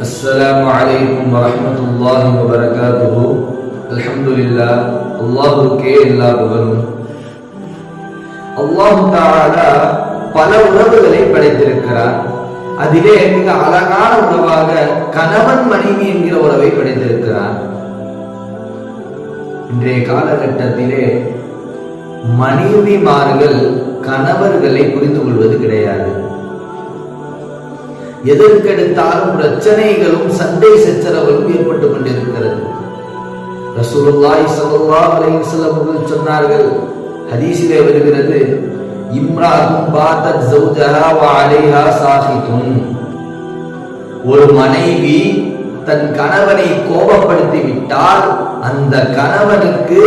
அஸ்ஸலாமு அலைக்கும் வரஹ்மத்துல்லாஹி வபரகாத்துஹு. அல்ஹம்துலில்லாஹ், அல்லாஹ்வுக்கே எல்லா புகழும். அல்லாஹ் தஆலா பல உறவுகளை படைத்திருக்கிறார். அதிலே மிக அழகான உறவாக கணவன் மனைவி என்கிற உறவை படைத்திருக்கிறார். இன்றைய காலகட்டத்திலே மனைவிமார்கள் கணவர்களை புரிந்து கொள்வது கிடையாது. எதற்கெடுத்தாலும் பிரச்சனைகளும் சண்டை சச்சரவுகளும் ஏற்பட்டுக் கொண்டிருக்கிறது. ரசூலுல்லாஹி ஸல்லல்லாஹு அலைஹி வஸல்லம் அவர்கள் சொன்னார்கள், ஹதீஸிலே வருகிறது, இம்ராத்துன் பாத்தத் ஜௌஜஹா வ அலைஹா சாஹிதுன். ஒரு மனைவி தன் கணவனை கோபப்படுத்தி விட்டால் அந்த கணவனுக்கு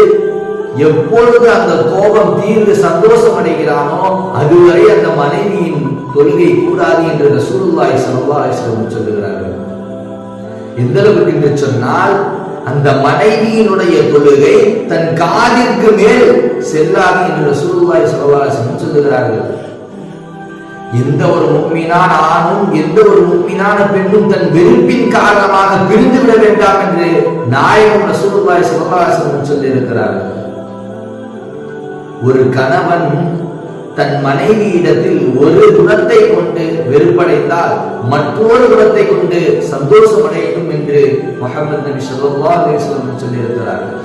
எப்பொழுது அந்த கோபம் தீர்ந்து சந்தோஷம் அடைகிறானோ அதுவரை அந்த மனைவியின் தொழுகை கூடாது என்று ரசூலுல்லாஹி ஸல்லல்லாஹு அலைஹி வஸல்லம் சொல்லுகிறார்கள். எந்த அளவுக்கு என்று சொன்னால், அந்த மனைவியினுடைய தொழுகை தன் காதிற்கு மேல் செல்லாது என்று ரசூலுல்லாஹி ஸல்லல்லாஹு அலைஹி வஸல்லம் சொல்லுகிறார்கள். எந்த ஒரு முஃமினான ஆணும் எந்த ஒரு முஃமினான பெண்ணும் தன் வெறுப்பின் காரணமாக பிரிந்து விட வேண்டாம் என்று நாயகம் ரசூலுல்லாஹி ஸல்லல்லாஹு அலைஹி வஸல்லம் சொல்லி இருக்கிறார்கள். ஒரு கணவன் தன் மனைவியிடத்தில் ஒரு குணத்தை கொண்டு வெறுப்படைந்தால் மற்றொரு குணத்தை கொண்டு சந்தோஷம் அடையட்டும் என்று முஹம்மது நபி ஸல்லல்லாஹு அலைஹி வஸல்லம் சொல்லி இருக்கிறார்கள்.